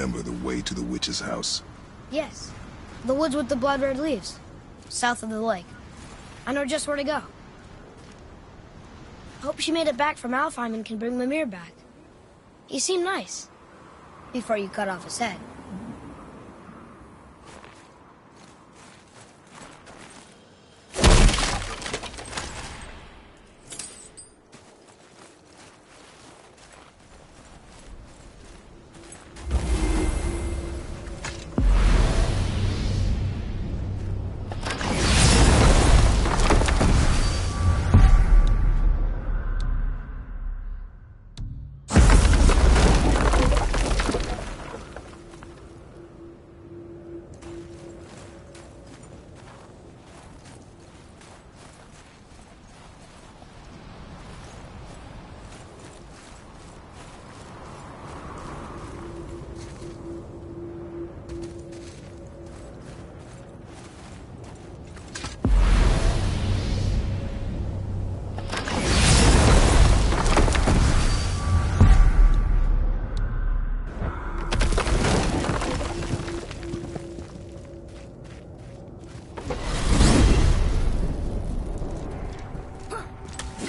remember the way to the witch's house? Yes. The woods with the blood-red leaves. South of the lake. I know just where to go. Hope she made it back from Alfheim and can bring Mimir back. He seemed nice. Before you cut off his head.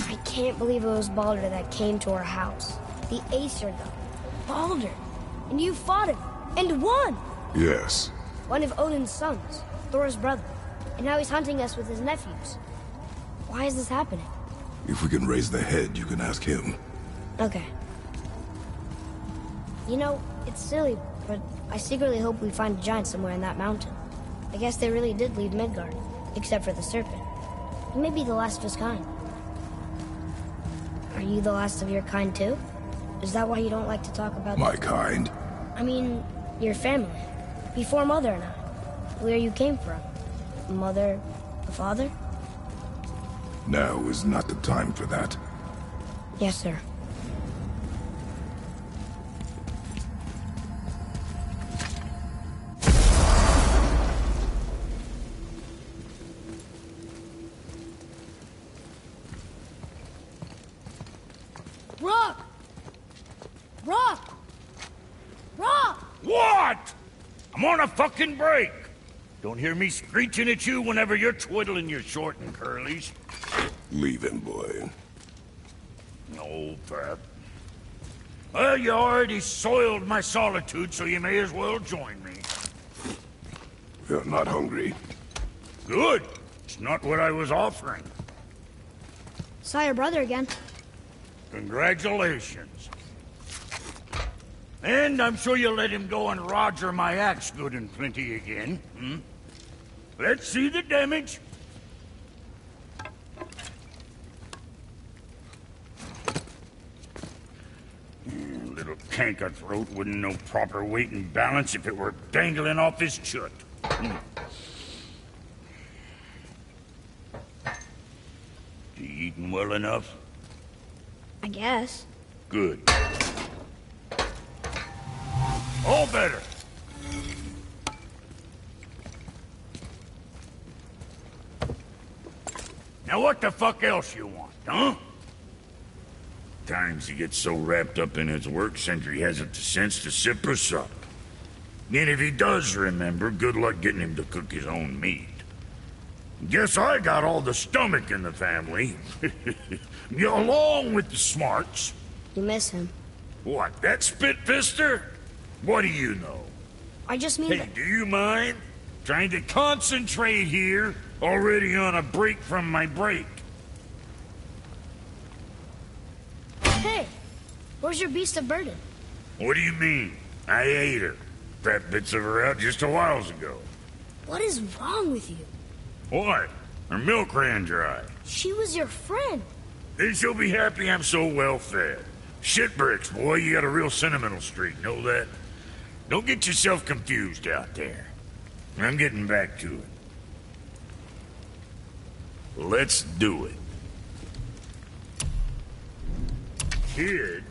I can't believe it was Baldur that came to our house. The Aesir, though. Baldur. And you fought him. And won! Yes. One of Odin's sons. Thor's brother. And now he's hunting us with his nephews. Why is this happening? If we can raise the head, you can ask him. Okay. You know, it's silly, but I secretly hope we find a giant somewhere in that mountain. I guess they really did leave Midgard. Except for the serpent. He may be the last of his kind. Are you the last of your kind, too? Is that why you don't like to talk about... My kind? I mean, your family. Before Mother and I. Where you came from. Mother, the father? Now is not the time for that. Yes, sir. Rock! Rock! Rock! What? I'm on a fucking break. Don't hear me screeching at you whenever you're twiddling your short and curlies. Leave him, boy. No, Pep. Well, you already soiled my solitude, so you may as well join me. You're not hungry. Good. It's not what I was offering. Saw your brother again. Congratulations. And I'm sure you'll let him go and Roger my axe good and plenty again. Hmm? Let's see the damage. Little canker throat wouldn't know proper weight and balance if it were dangling off his chut. You eating well enough? I guess. Good. All better. Now what the fuck else you want, huh? Times he gets so wrapped up in his work, Sentry hasn't the sense to sip or sup. And if he does remember, good luck getting him to cook his own meat. Guess I got all the stomach in the family. Along with the smarts. You miss him. What, that spit-fister? What do you know? I just mean Hey, that... do you mind? Trying to concentrate here, already on a break from my break. Hey! Where's your beast of burden? What do you mean? I ate her. Fat bits of her out just a while ago. What is wrong with you? What? Her milk ran dry. She was your friend. Then she'll be happy I'm so well fed. Shit bricks, boy, you got a real sentimental streak, know that? Don't get yourself confused out there. I'm getting back to it. Let's do it. Kid.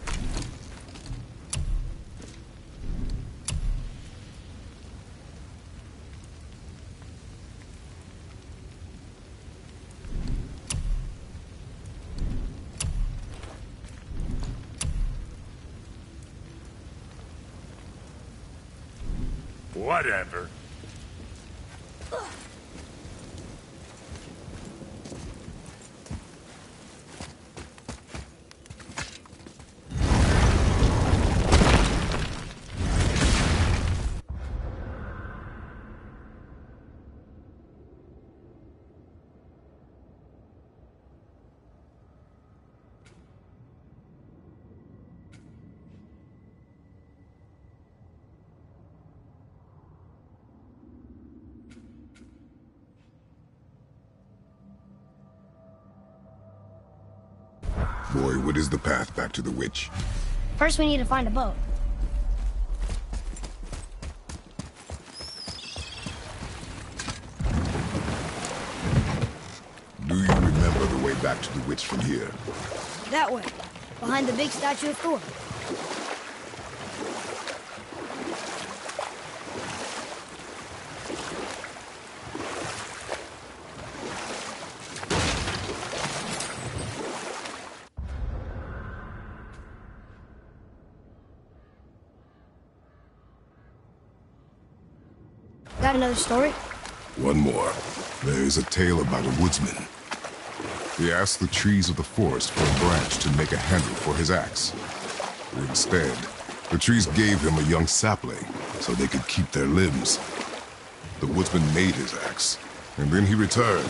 Whatever. Boy, what is the path back to the witch? First, we need to find a boat. Do you remember the way back to the witch from here? That way, behind the big statue of Thor. Got another story? One more. There is a tale about a woodsman. He asked the trees of the forest for a branch to make a handle for his axe. Instead, the trees gave him a young sapling so they could keep their limbs. The woodsman made his axe, and then he returned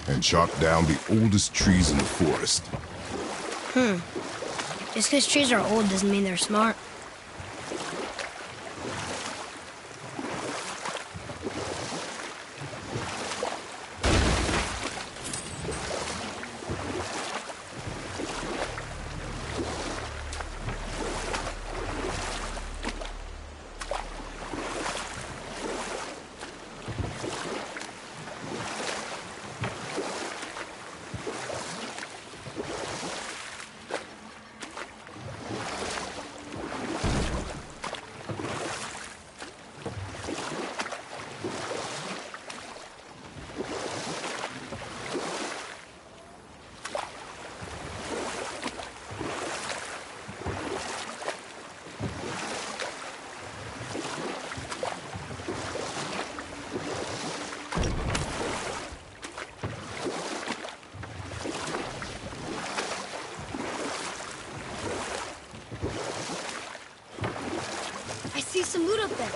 and chopped down the oldest trees in the forest. Just because trees are old doesn't mean they're smart. I see some loot up there.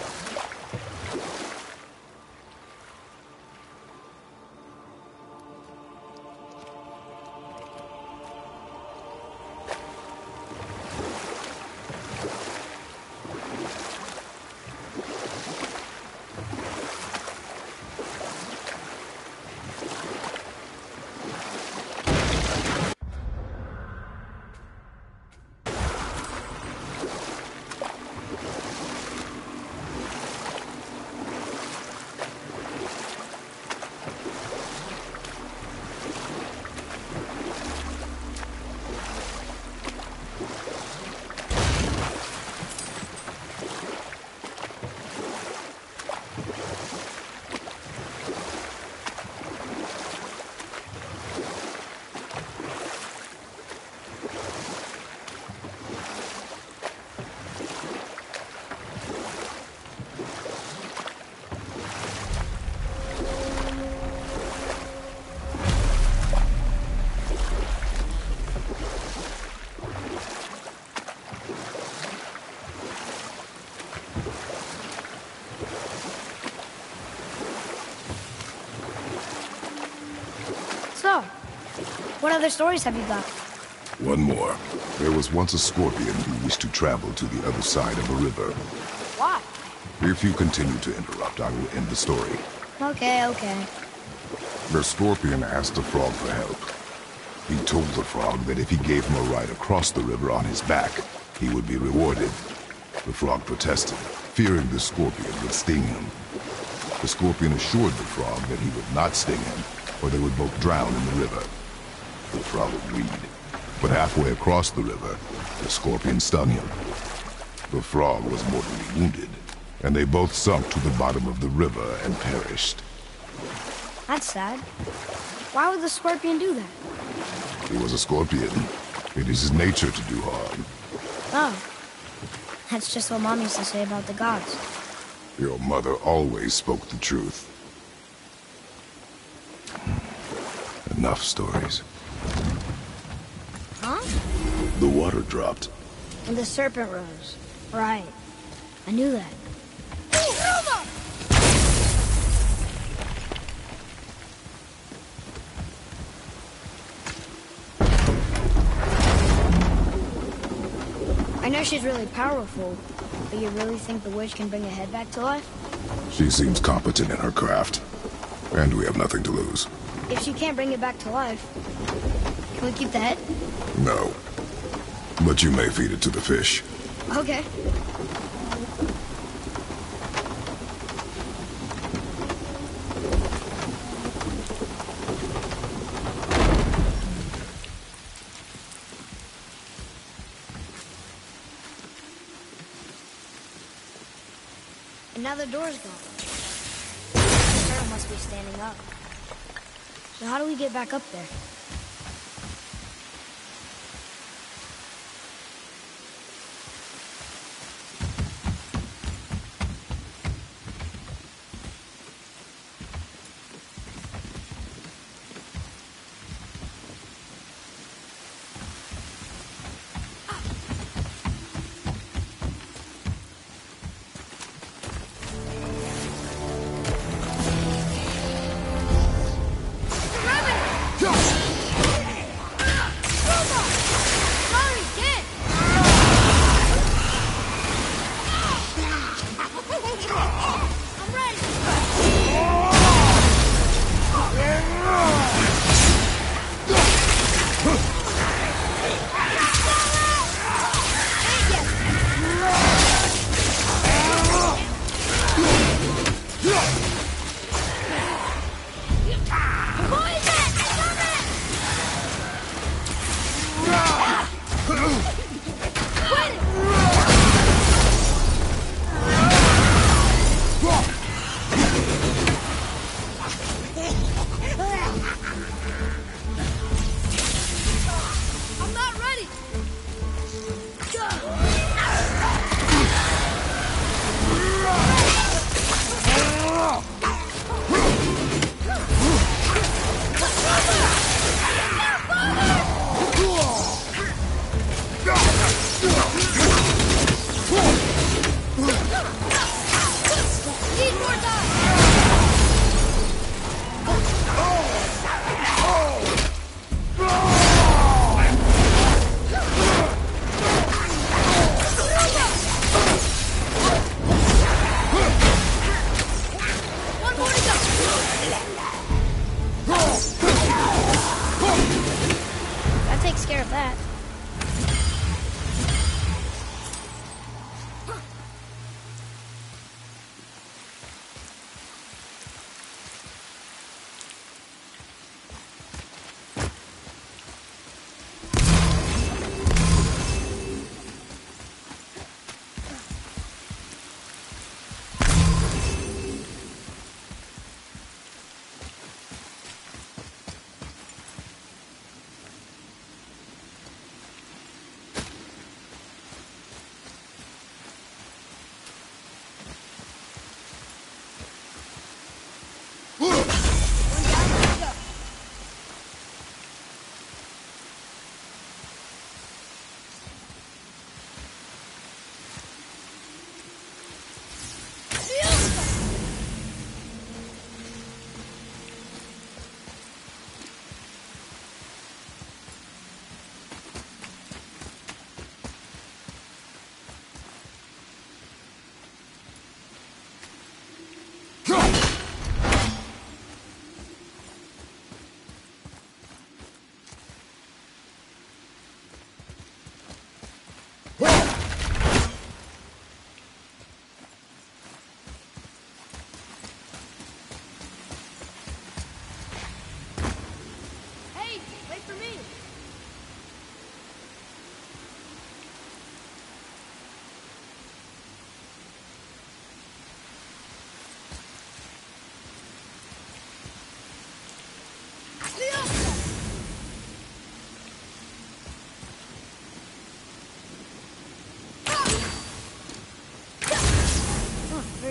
So, what other stories have you got? One more. There was once a scorpion who wished to travel to the other side of a river. Why? If you continue to interrupt, I will end the story. Okay. The scorpion asked the frog for help. He told the frog that if he gave him a ride across the river on his back, he would be rewarded. The frog protested, fearing the scorpion would sting him. The scorpion assured the frog that he would not sting him, or they would both drown in the river. The frog agreed, but halfway across the river, the scorpion stung him. The frog was mortally wounded, and they both sunk to the bottom of the river and perished. That's sad. Why would the scorpion do that? He was a scorpion. It is his nature to do harm. Oh. That's just what Mom used to say about the gods. Your mother always spoke the truth. Enough stories. Huh? The water dropped. And the serpent rose. Right. I knew that. I know she's really powerful, but you really think the witch can bring a head back to life? She seems competent in her craft. And we have nothing to lose. If she can't bring it back to life, can we keep the head? No. But you may feed it to the fish. Okay. And now the door's gone. The turtle must be standing up. So how do we get back up there?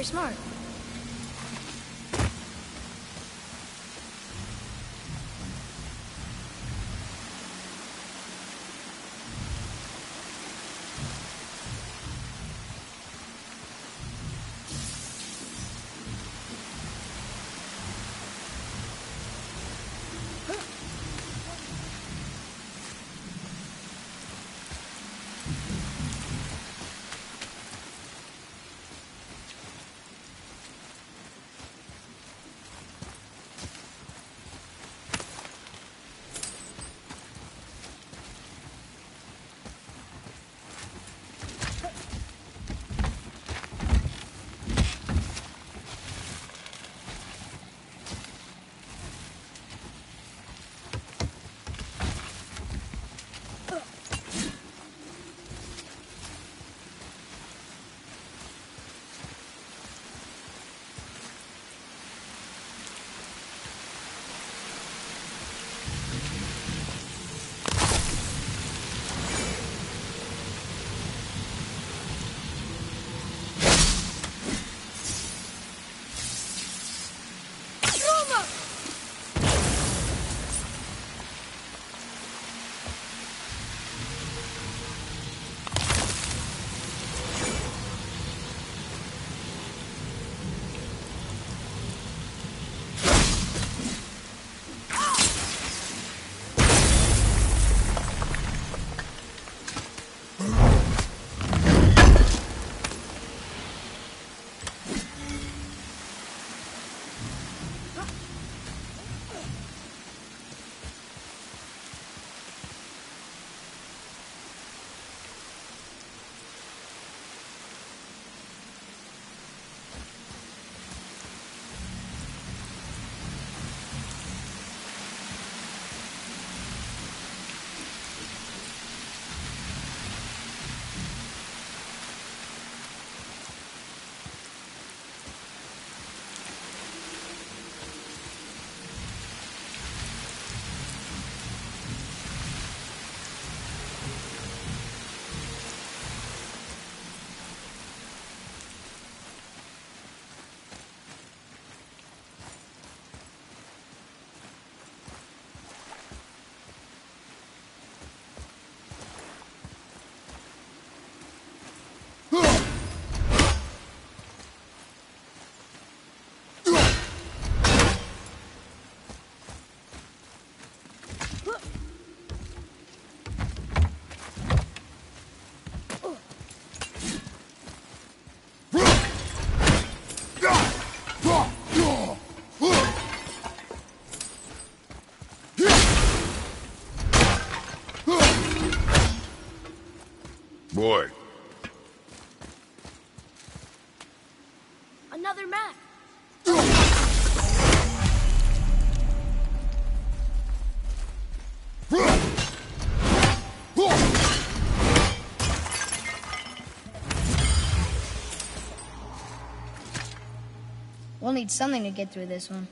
very smart. Boy. Another map. We'll need something to get through this one.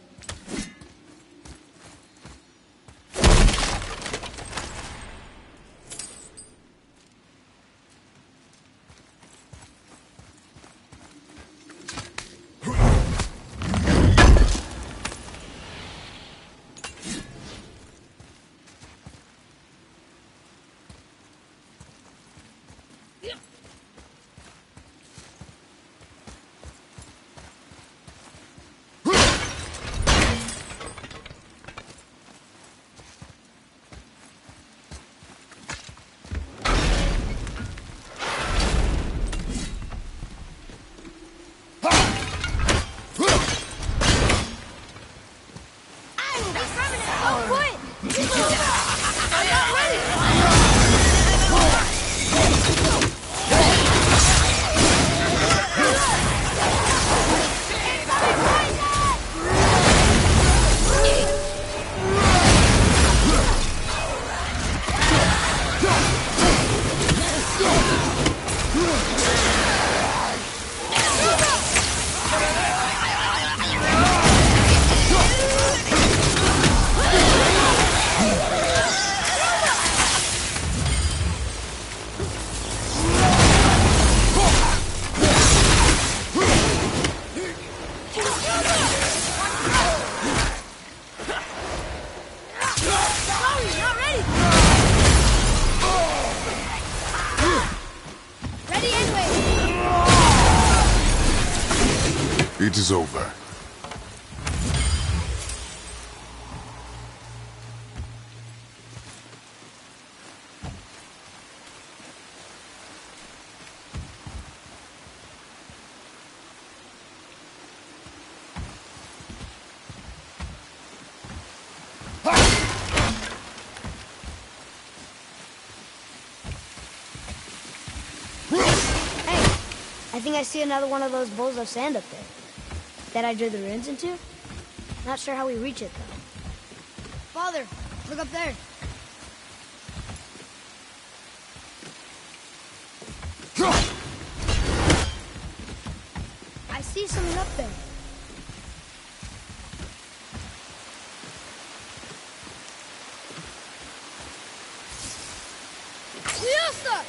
It is over. I think I see another one of those bowls of sand up there. That I drew the runes into? Not sure how we reach it, though. Father, look up there. I see something up there. Fiesta!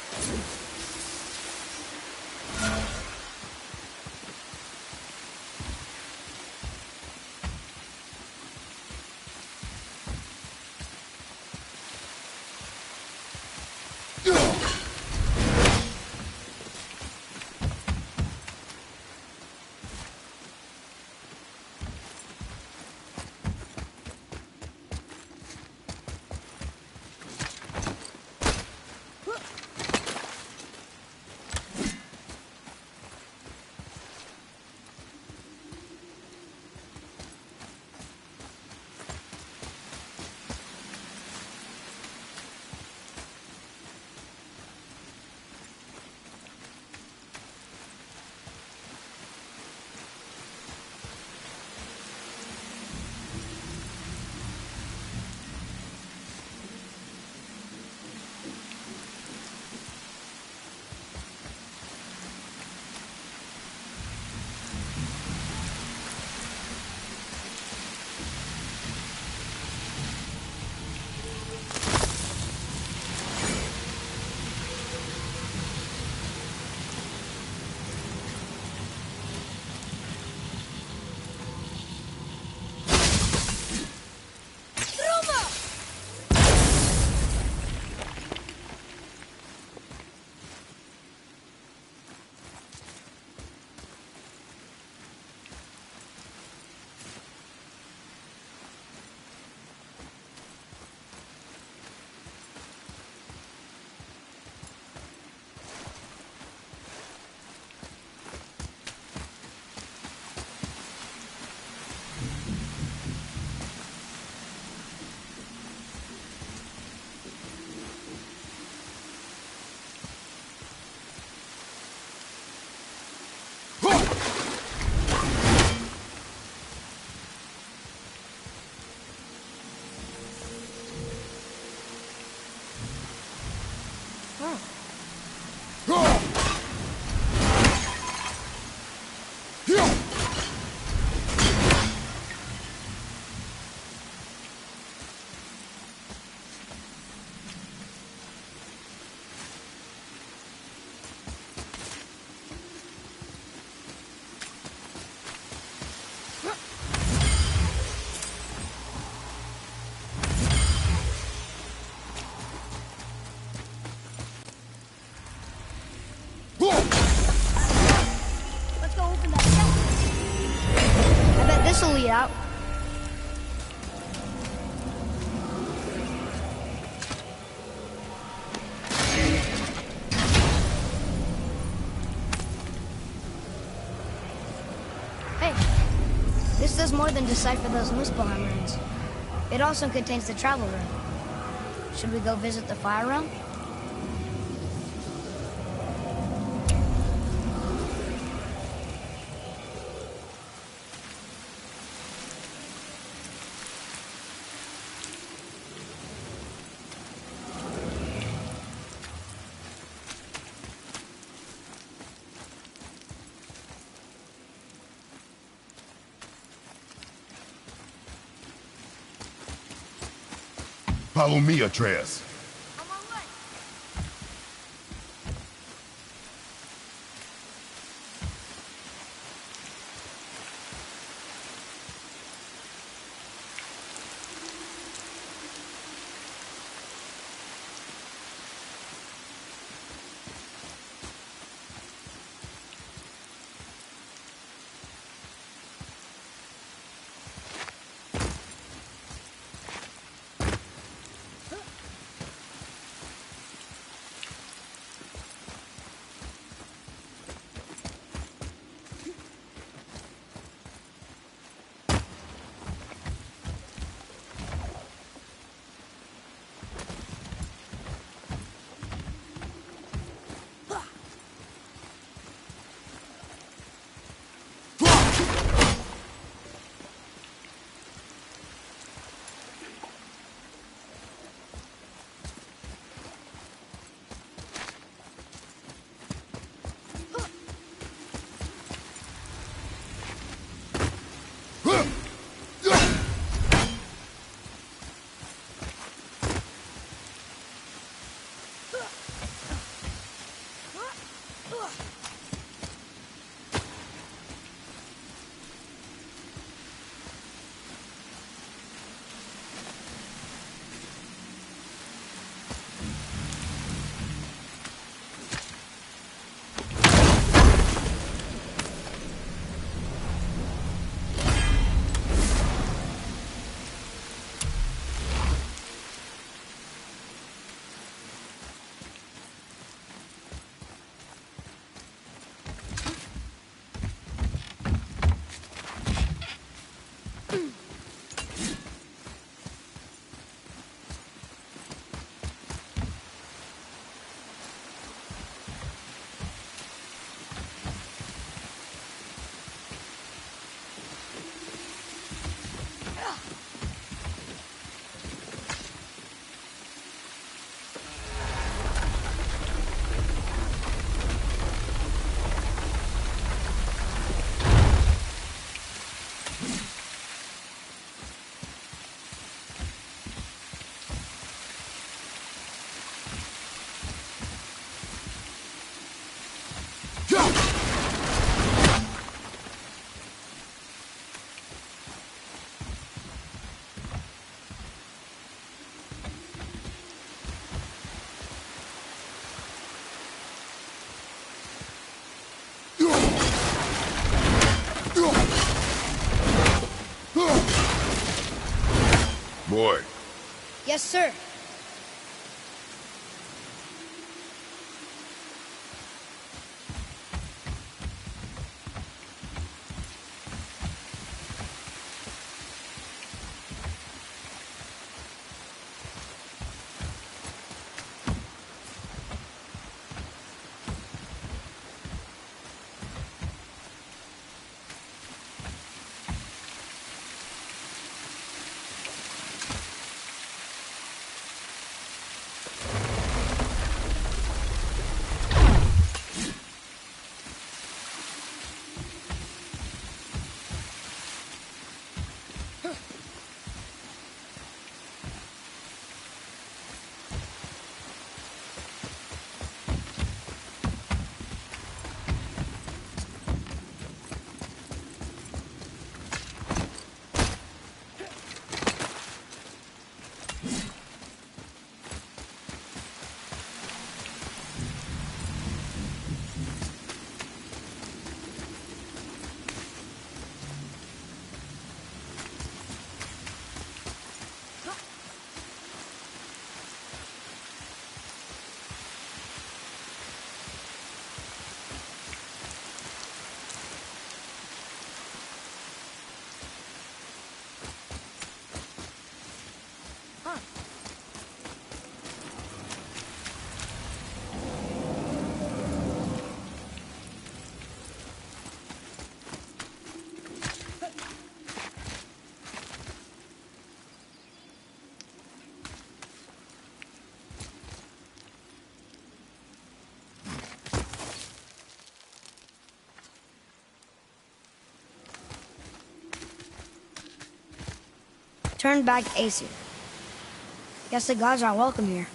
Out. Hey, this does more than decipher those Muspelheim runes. It also contains the travel rune. Should we go visit the fire realm? Follow me, Atreus. On my way. boy. Yes, sir. Turned back Aesir. Guess the gods aren't welcome here.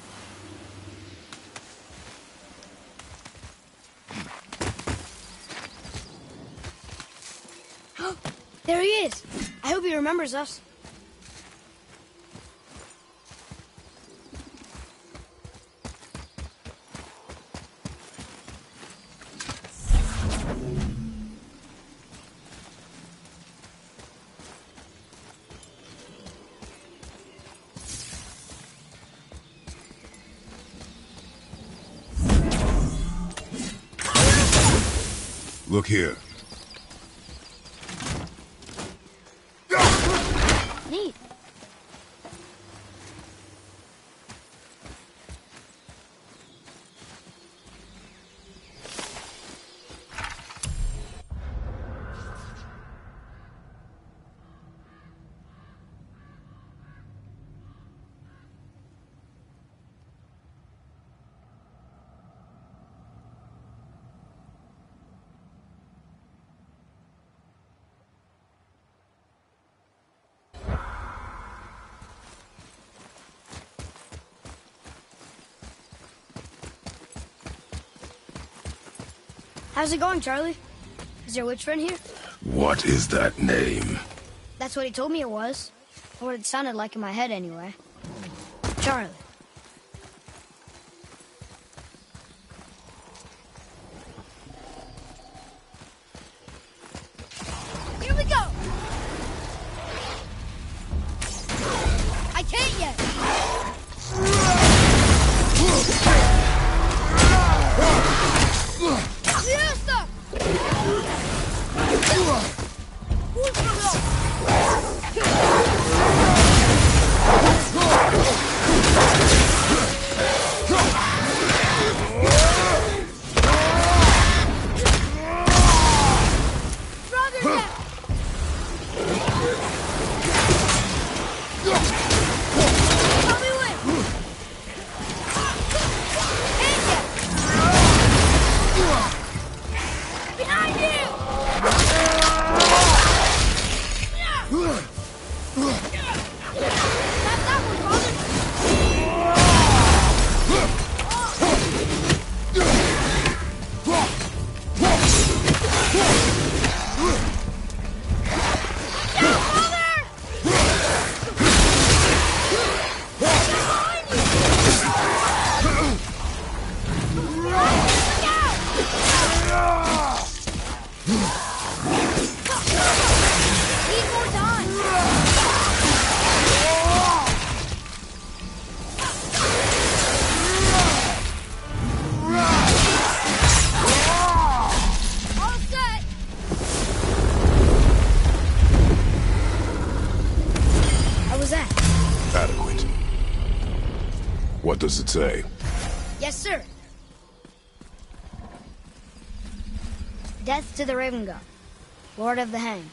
There he is! I hope he remembers us. Look here. Neat. How's it going, Charlie? Is your witch friend here? What is that name? That's what he told me it was. Or what it sounded like in my head, anyway. Charlie. Here we go! I can't yet! Fiesta! Ultra it say? Yes, sir. Death to the Raven God, Lord of the Hang.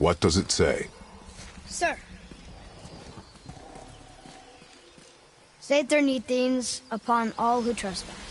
What does it say? Sir. Saith things upon all who trespass.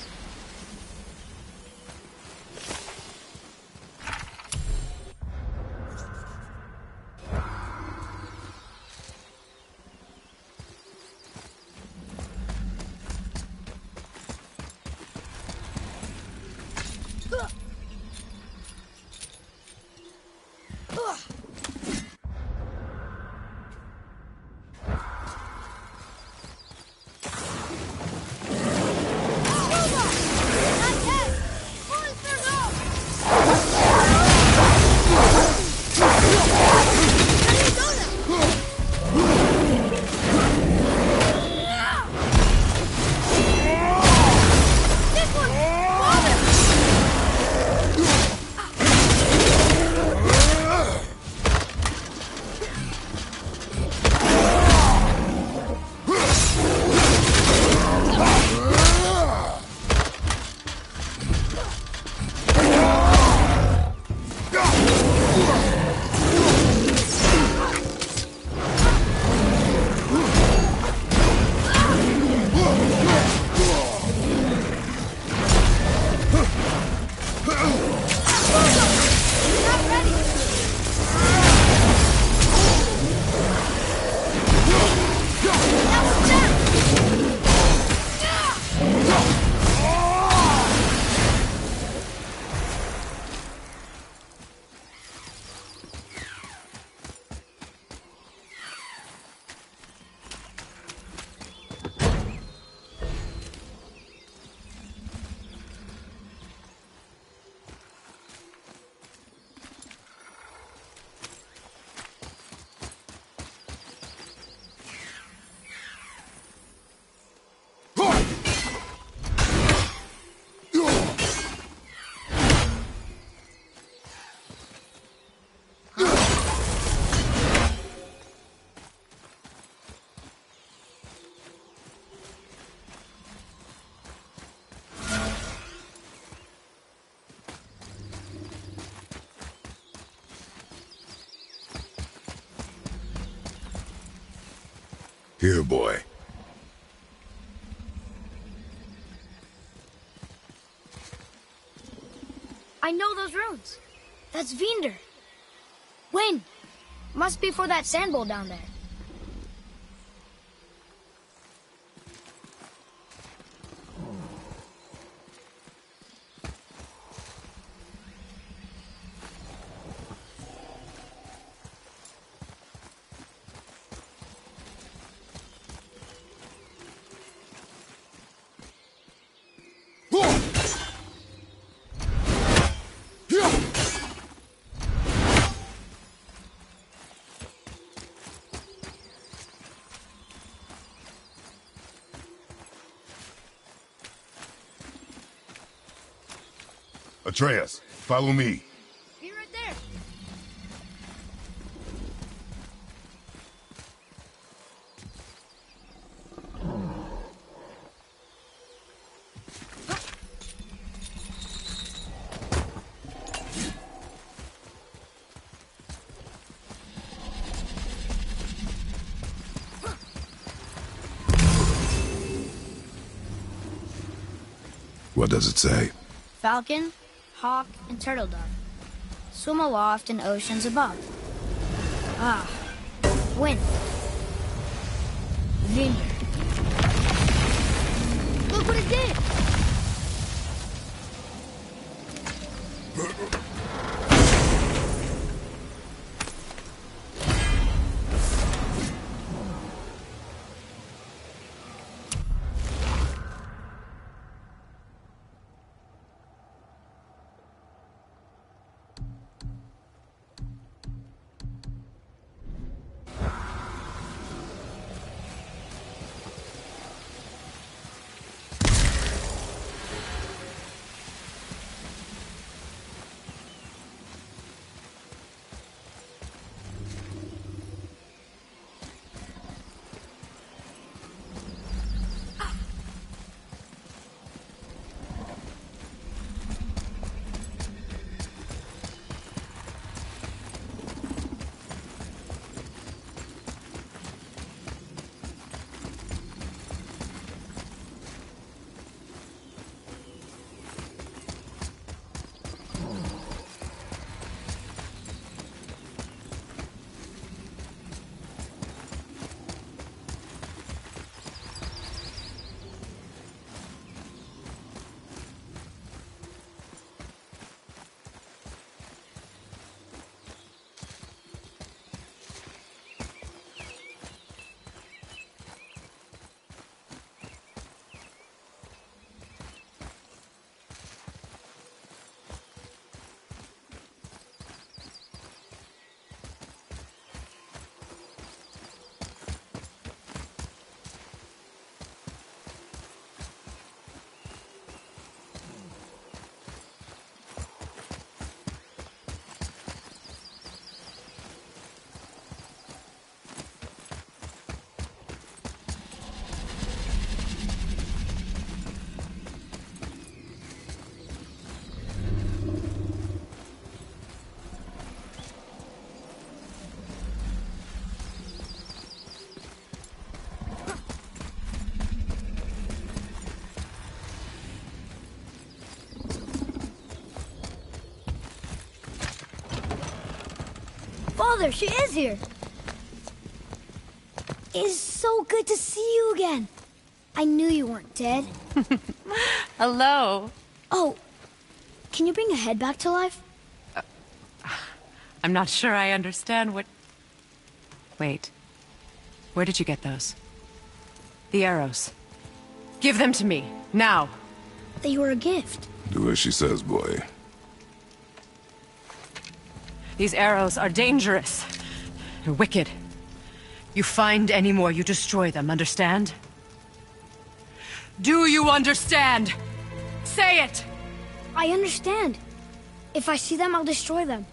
Here, boy. I know those runes. That's Vinder. Wind. Must be for that sand bowl down there. Atreus, follow me. Be right there. What does it say? Falcon, hawk, and turtle dove. Swim aloft in oceans above. Ah, wind. Vineyard. Look what it did! Father, she is here! It's so good to see you again. I knew you weren't dead. Hello. Oh, can you bring a head back to life? I'm not sure I understand what... Wait. Where did you get those? The arrows. Give them to me, now. They were a gift. Do as she says, boy. These arrows are dangerous. They're wicked. You find any more, you destroy them, understand? Do you understand? Say it! I understand. If I see them, I'll destroy them.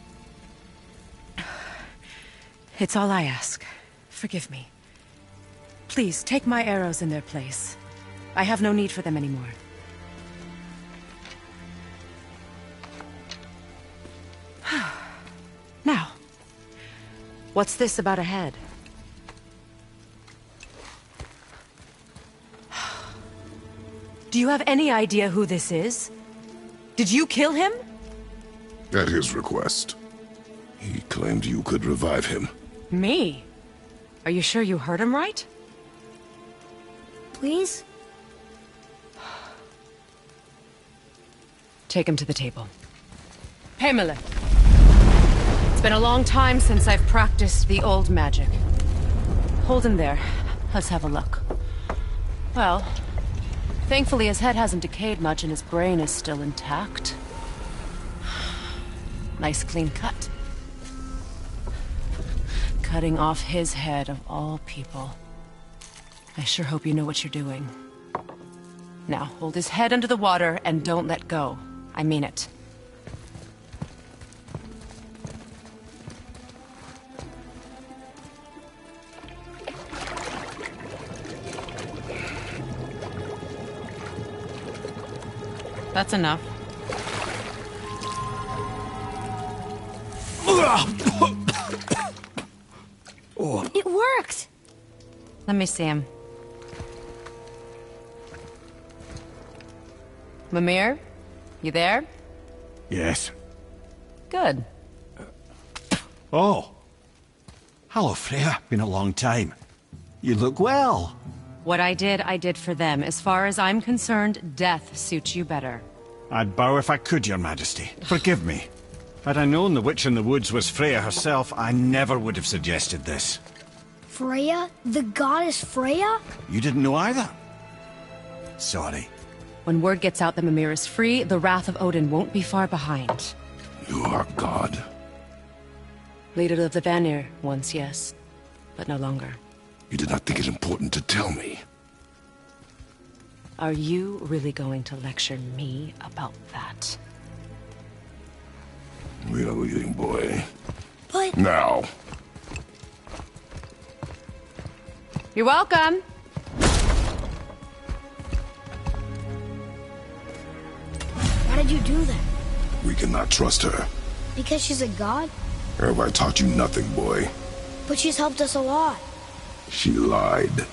It's all I ask. Forgive me. Please, take my arrows in their place. I have no need for them anymore. Now, what's this about a head? Do you have any idea who this is? Did you kill him? At his request. He claimed you could revive him. Me? Are you sure you heard him right? Please? Take him to the table. Pamela. It's been a long time since I've practiced the old magic. Hold him there. Let's have a look. Well, thankfully his head hasn't decayed much and his brain is still intact. Nice clean cut. Cutting off his head of all people. I sure hope you know what you're doing. Now, hold his head under the water and don't let go. I mean it. That's enough. It worked! Let me see him. Mimir? You there? Yes. Good. Oh. Hello, Freya. Been a long time. You look well. What I did for them. As far as I'm concerned, death suits you better. I'd bow if I could, Your Majesty. Forgive me. Had I known the witch in the woods was Freya herself, I never would have suggested this. Freya? The goddess Freya? You didn't know either? Sorry. When word gets out that Mimir is free, the wrath of Odin won't be far behind. You are God. Leader of the Vanir, once yes, but no longer. You did not think it important to tell me. Are you really going to lecture me about that? We are leaving, boy. But... Now. You're welcome. Why did you do that? We cannot trust her. Because she's a god? Have I taught you nothing, boy? But she's helped us a lot. She lied.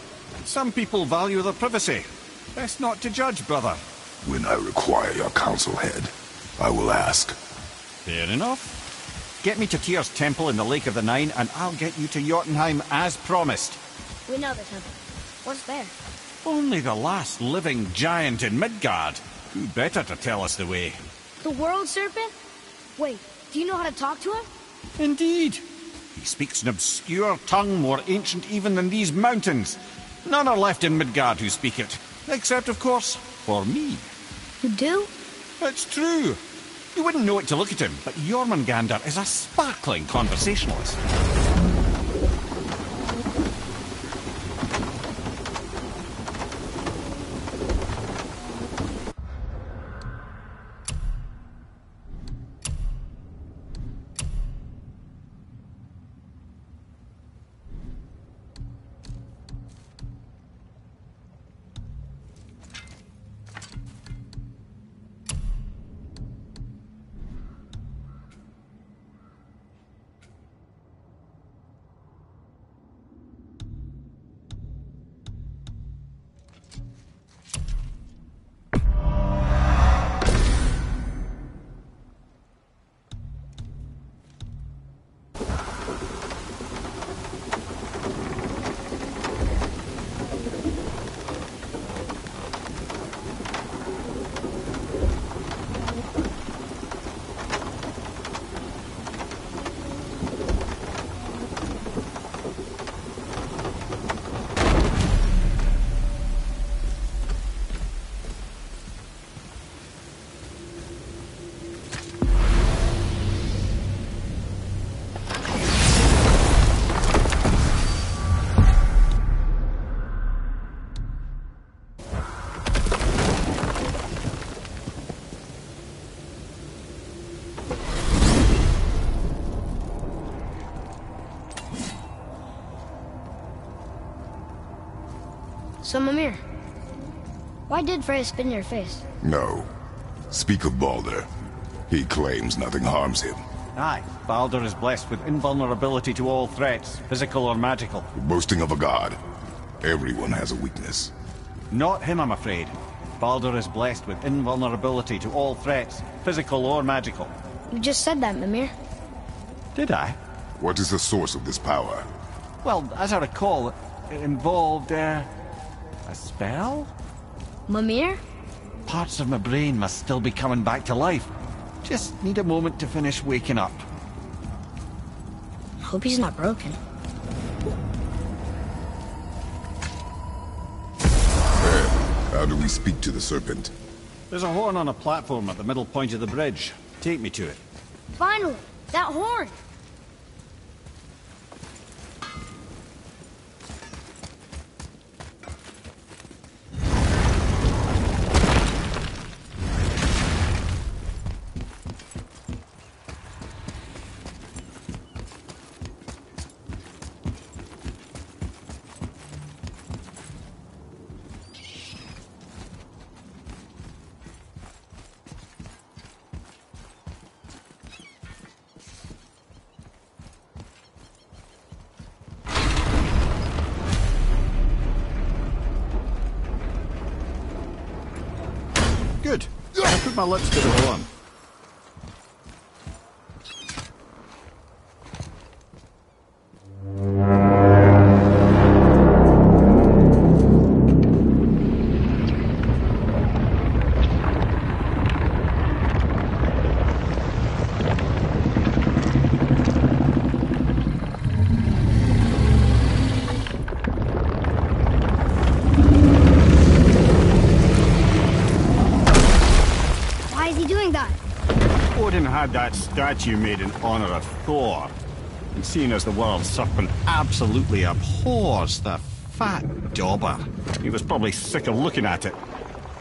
Some people value their privacy. Best not to judge, brother. When I require your counsel, head, I will ask. Fair enough. Get me to Tyr's temple in the Lake of the Nine, and I'll get you to Jotunheim as promised. We know the temple. What's there? Only the last living giant in Midgard. Who better to tell us the way? The world serpent? Wait, do you know how to talk to him? Indeed. He speaks an obscure tongue more ancient even than these mountains. None are left in Midgard who speak it. Except, of course, for me. You do? It's true. You wouldn't know it to look at him, but Jormungandr is a sparkling conversationalist. So, Mimir, why did Freya spit in your face? No. Speak of Baldur. He claims nothing harms him. Aye, Baldur is blessed with invulnerability to all threats, physical or magical. You're boasting of a god. Everyone has a weakness. Not him, I'm afraid. Baldur is blessed with invulnerability to all threats, physical or magical. You just said that, Mimir. Did I? What is the source of this power? Well, as I recall, it involved, a spell? Mimir? Parts of my brain must still be coming back to life. Just need a moment to finish waking up. Hope he's not broken. How do we speak to the serpent? There's a horn on a platform at the middle point of the bridge. Take me to it. Finally! That horn! my lips to the horn. Had that statue made in honor of Thor. And seeing as the world serpent absolutely abhors the fat dauber, he was probably sick of looking at it.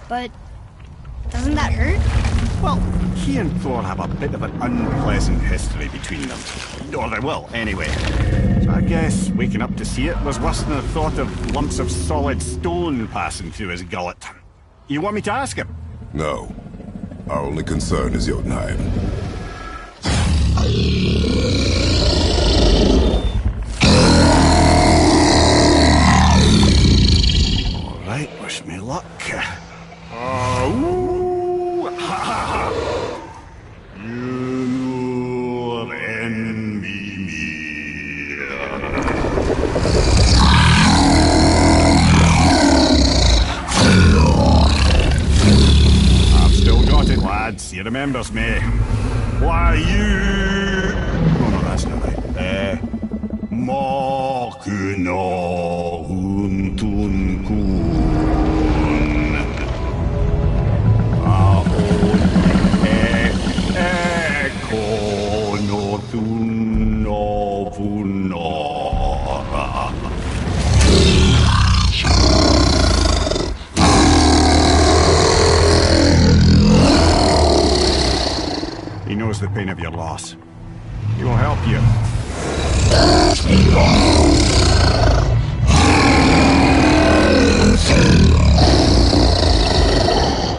But doesn't that hurt? Well, he and Thor have a bit of an unpleasant history between them. Or they will, anyway. So I guess waking up to see it was worse than the thought of lumps of solid stone passing through his gullet. You want me to ask him? No. Our only concern is Jotunheim. All right, wish me luck. Ooh, ha, ha, ha. You envy me. I've still got it, lads. He remembers me. Why you? Oh no, that's not right. Makuna huntun kun. Aon ekonotun ovunora. He knows the pain of your loss. He will help you.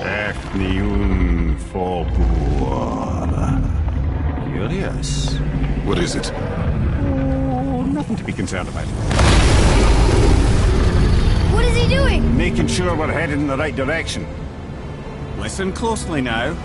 Efniun Fobuar. Curious. What is it? Oh, nothing to be concerned about. What is he doing? Making sure we're headed in the right direction. Listen closely now.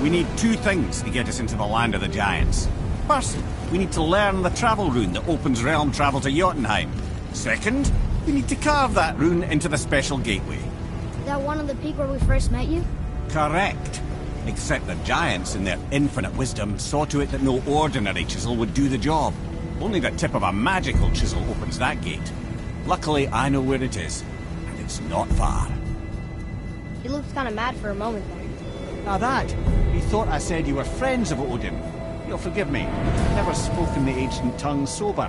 We need two things to get us into the land of the giants. First, we need to learn the travel rune that opens realm travel to Jotunheim. Second, we need to carve that rune into the special gateway. Is that one of the peak where we first met you? Correct. Except the giants, in their infinite wisdom, saw to it that no ordinary chisel would do the job. Only the tip of a magical chisel opens that gate. Luckily, I know where it is, and it's not far. He looked kind of mad for a moment there. Now that, he thought I said you were friends of Odin. You'll forgive me. Never spoken the ancient tongue sober.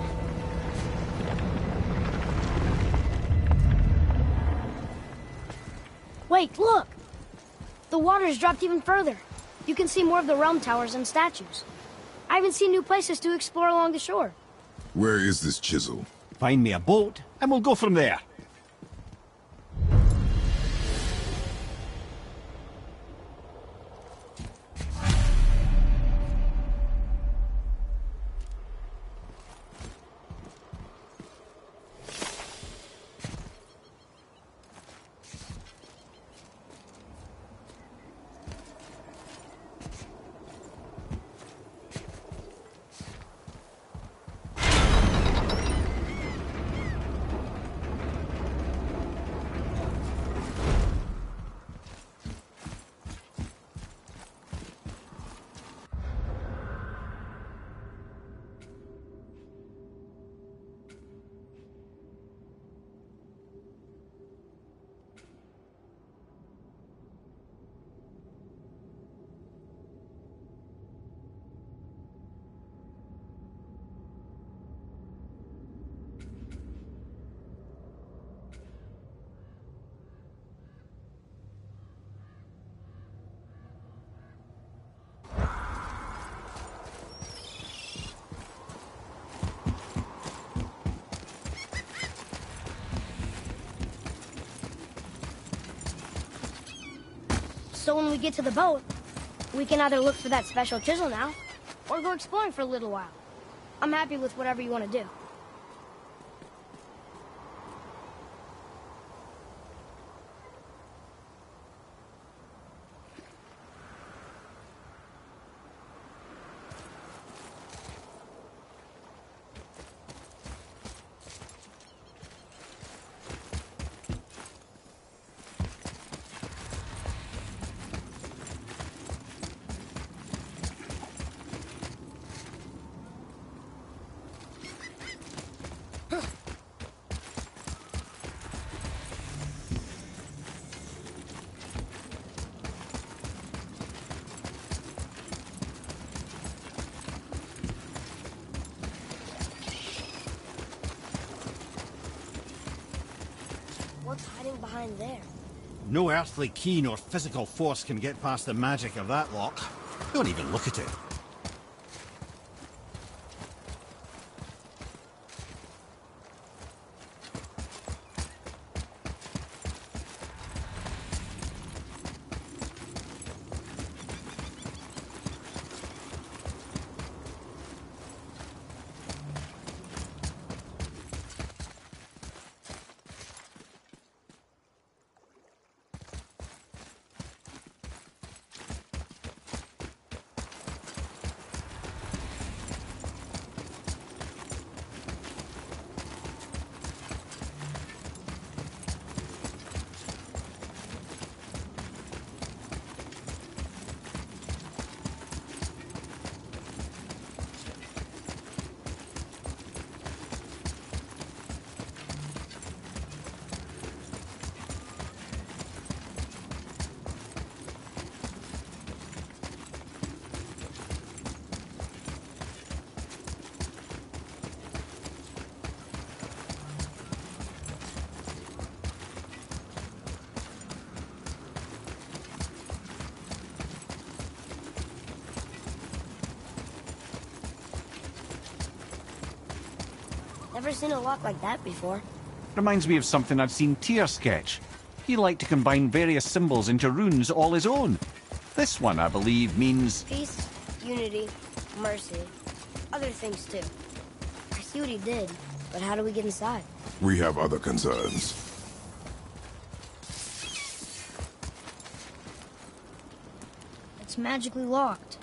Wait, look! The water's dropped even further. You can see more of the realm towers and statues. I even see new places to explore along the shore. Where is this chisel? Find me a boat, and we'll go from there. So when we get to the boat, we can either look for that special chisel now, or go exploring for a little while. I'm happy with whatever you want to do. thing behind there? No earthly key nor physical force can get past the magic of that lock. Don't even look at it. Never seen a lock like that before. Reminds me of something I'd seen Tyr sketch. He liked to combine various symbols into runes all his own. This one, I believe, means... Peace, unity, mercy. Other things too. I see what he did, but how do we get inside? We have other concerns. It's magically locked.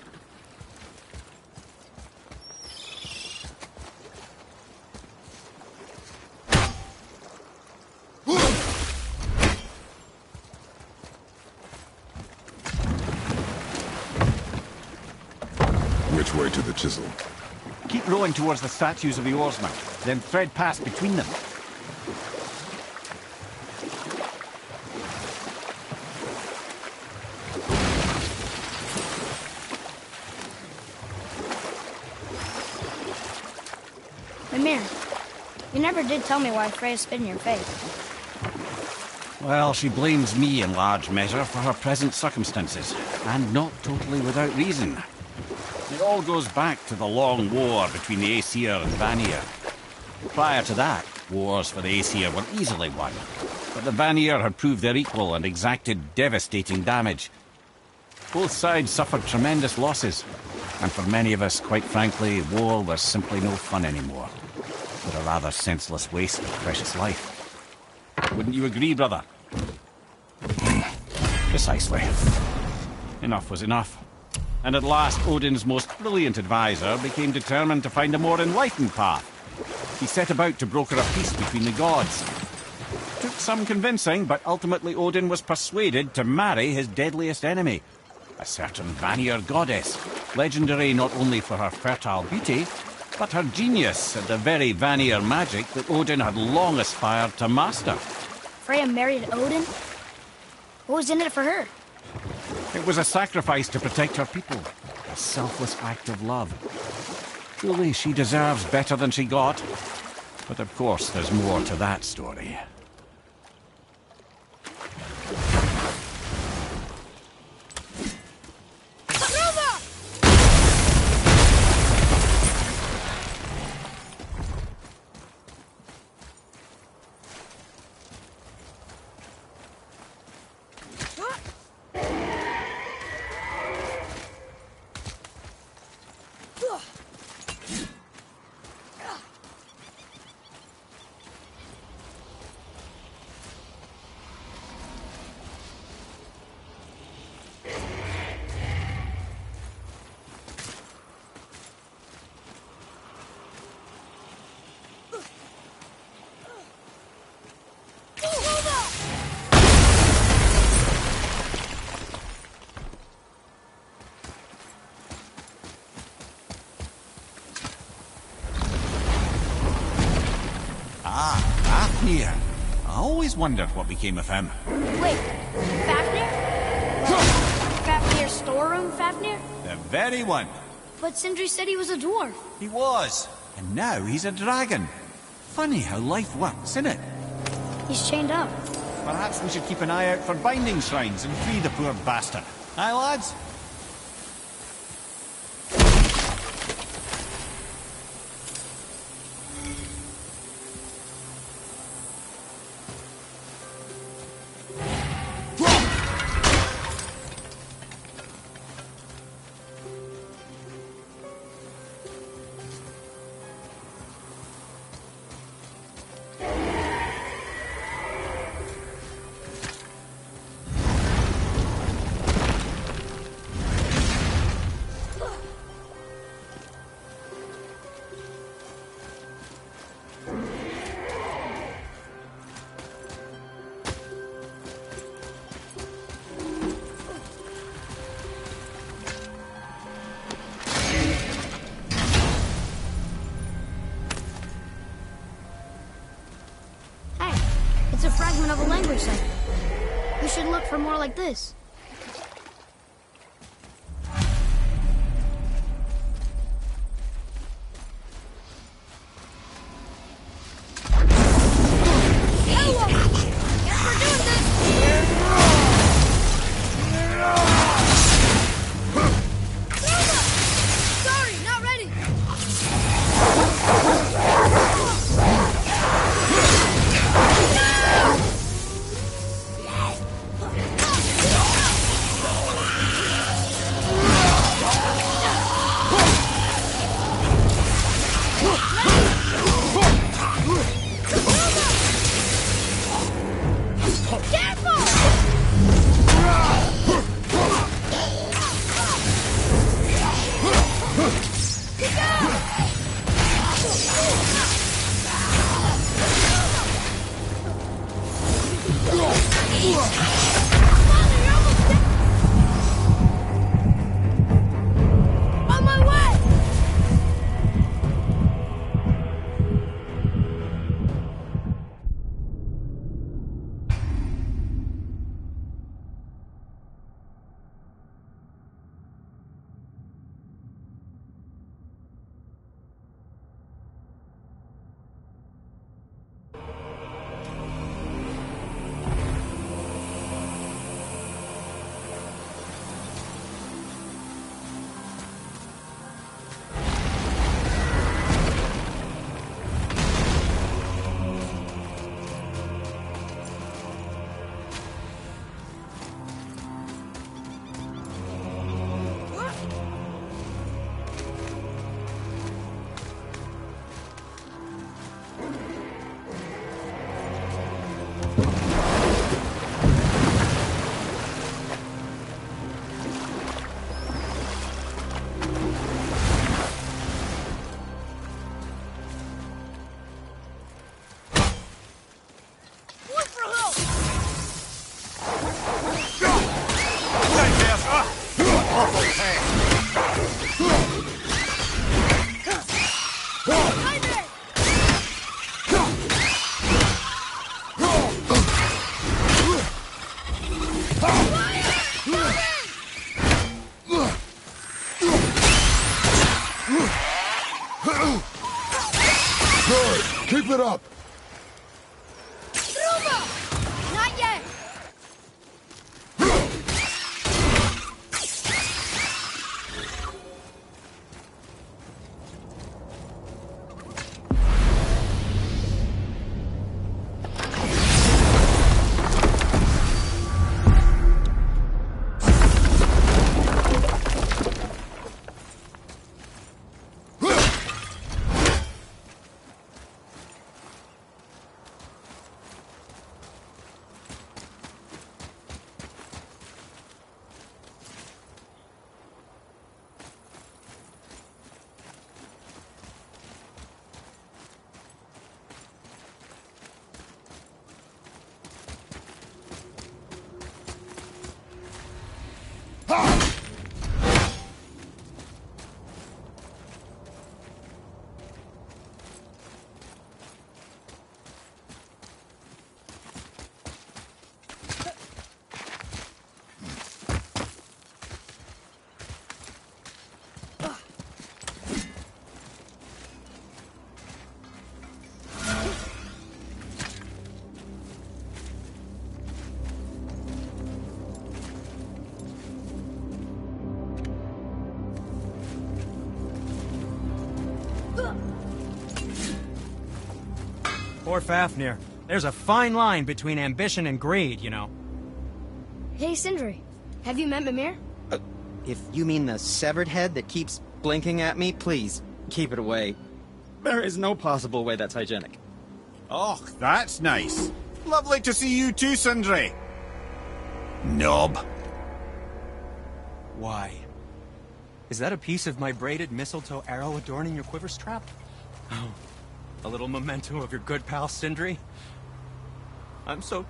Which way to the chisel? Keep rowing towards the statues of the oarsmen, then thread past between them. Mimir, you never did tell me why Freya spit in your face. Well, she blames me in large measure for her present circumstances, and not totally without reason. It all goes back to the long war between the Aesir and Vanir. Prior to that, wars for the Aesir were easily won, but the Vanir had proved their equal and exacted devastating damage. Both sides suffered tremendous losses, and for many of us, quite frankly, war was simply no fun anymore, but a rather senseless waste of precious life. Wouldn't you agree, brother? Precisely. Enough was enough. And at last, Odin's most brilliant advisor became determined to find a more enlightened path. He set about to broker a peace between the gods. Took some convincing, but ultimately Odin was persuaded to marry his deadliest enemy, a certain Vanir goddess, legendary not only for her fertile beauty, but her genius at the very Vanir magic that Odin had long aspired to master. Freya married Odin? What was in it for her? It was a sacrifice to protect her people, a selfless act of love. Truly, she deserves better than she got. But of course, there's more to that story. Fafnir. I always wondered what became of him. Wait, Fafnir? Fafnir's storeroom Fafnir? The very one. But Sindri said he was a dwarf. He was. And now he's a dragon. Funny how life works, isn't it? He's chained up. Perhaps we should keep an eye out for binding shrines and free the poor bastard. Aye, lads? It's a fragment of a language cipher. We should look for more like this. Keep it up! Not yet! Poor Fafnir. There's a fine line between ambition and greed, you know. Hey, Sindri. Have you met Mimir? If you mean the severed head that keeps blinking at me, please, keep it away. There is no possible way that's hygienic. Oh, that's nice. Lovely to see you too, Sindri. Knob. Why? Is that a piece of my braided mistletoe arrow adorning your quiver strap? Oh, a little memento of your good pal Sindri? I'm so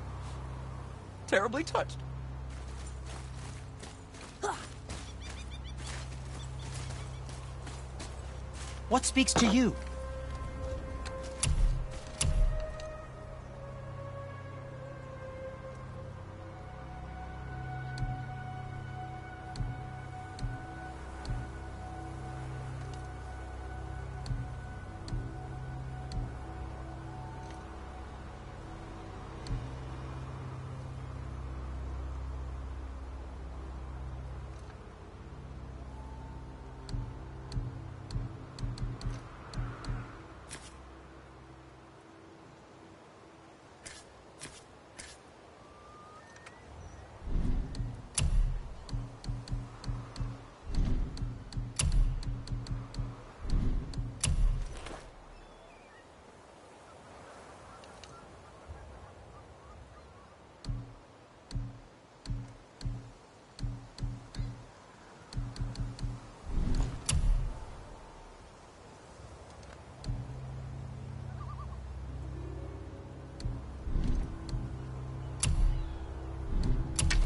terribly touched. What speaks to you?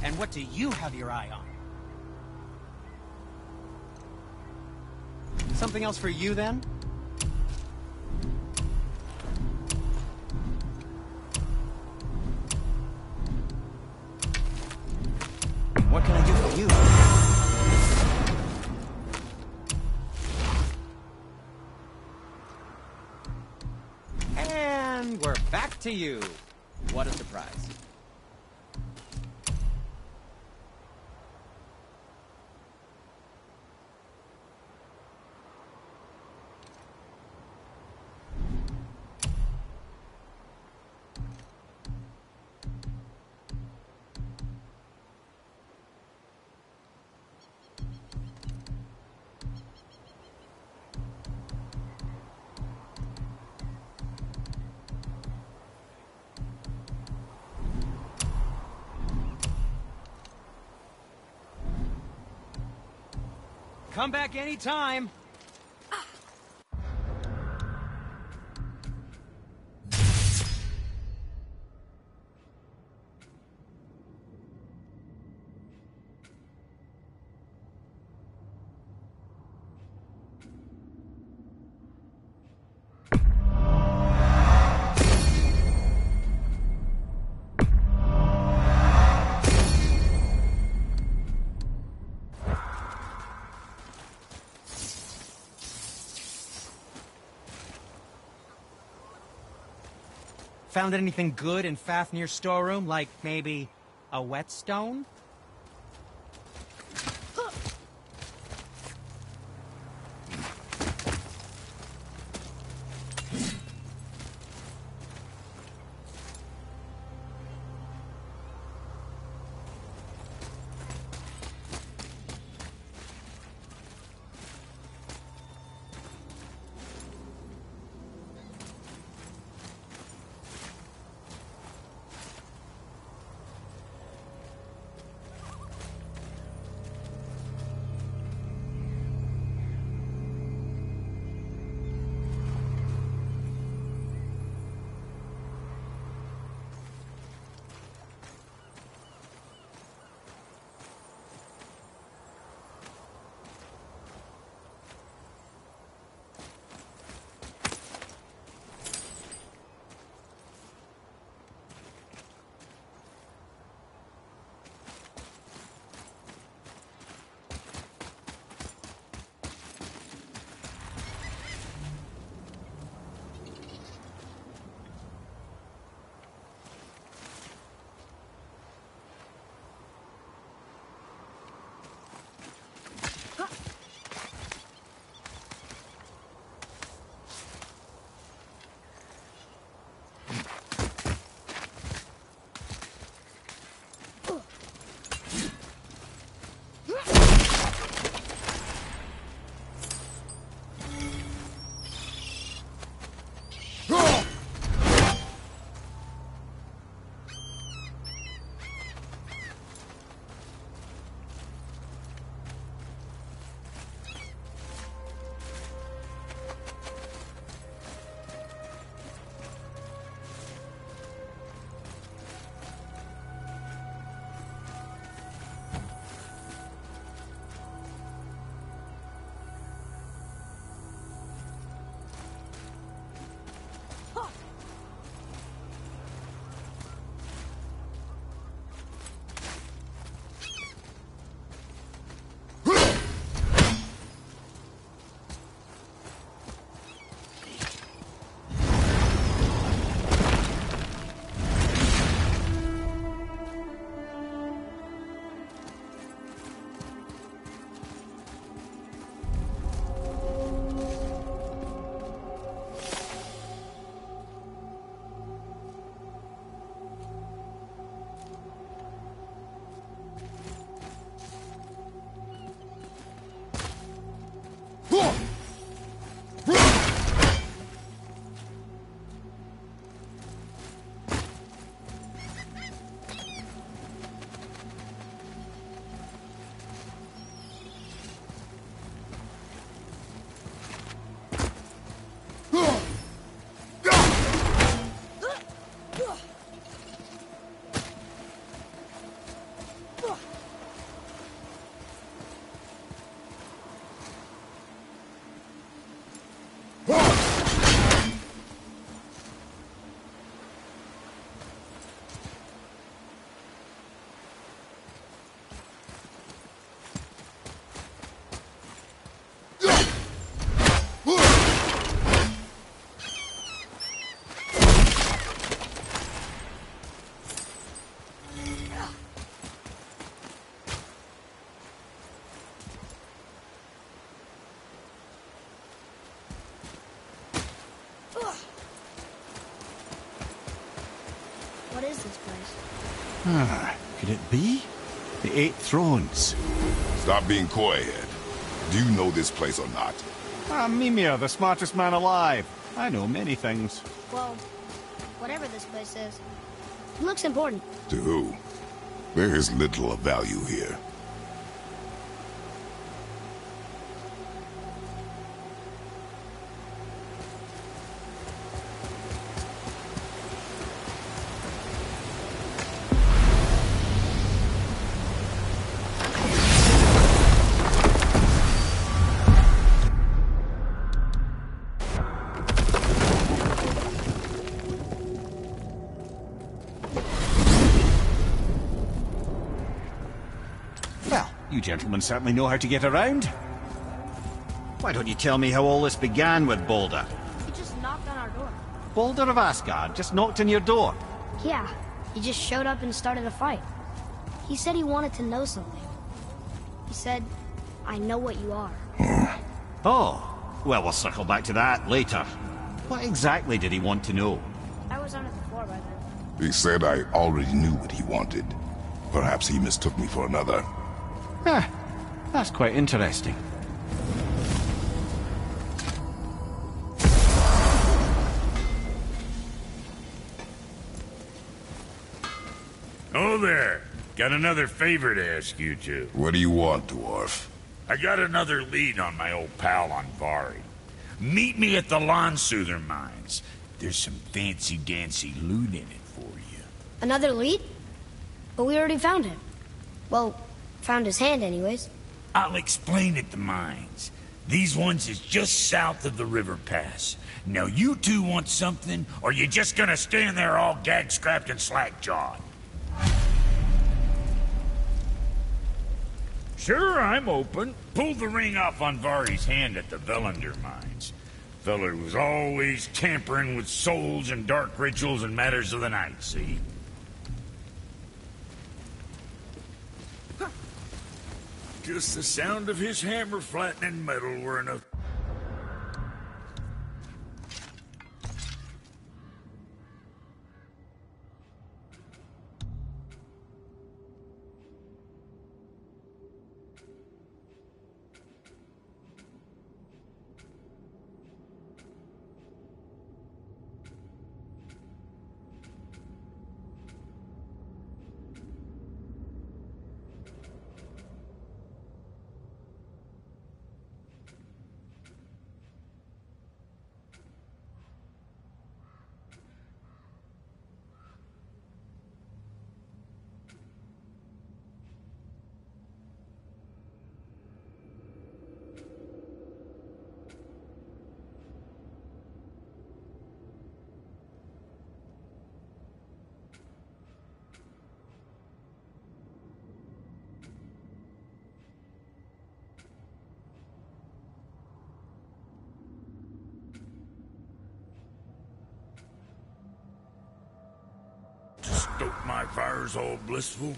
And what do you have your eye on? Something else for you, then? What can I do for you? And we're back to you. What a surprise. Come back anytime. Found anything good in Fafnir's storeroom, like maybe a whetstone? Could it be? The Eight Thrones. Stop being coy, Ed. Do you know this place or not? I'm Mimir, the smartest man alive. I know many things. Well, whatever this place is, it looks important. To who? There is little of value here. You gentlemen certainly know how to get around. Why don't you tell me how all this began with Balder? He just knocked on our door. Balder of Asgard just knocked on your door. Yeah, he just showed up and started a fight. He said he wanted to know something. He said, I know what you are. Oh, well, we'll circle back to that later. What exactly did he want to know? I was on the floor by then. He said I already knew what he wanted. Perhaps he mistook me for another. That's quite interesting. Oh there. Got another favor to ask you two. What do you want, dwarf? I got another lead on my old pal on Vari. Meet me at the Lawnsoother mines. There's some fancy-dancy loot in it for you. Another lead? But we already found him. Well, found his hand anyways. I'll explain at the mines. These ones is just south of the river pass. Now you two want something, or you just gonna stand there all gag-scrapped and slack-jawed? Sure, I'm open. Pulled the ring off on Vari's hand at the Velander mines. Feller was always tampering with souls and dark rituals and matters of the night, see? Just the sound of his hammer flattening metal were enough. Stoke my fires all blissful.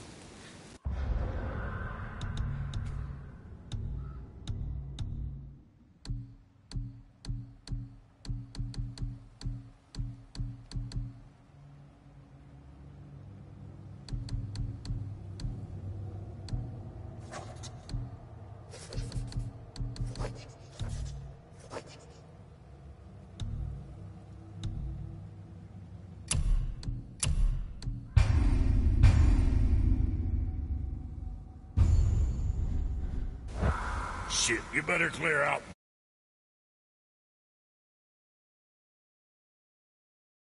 Shit, you better clear out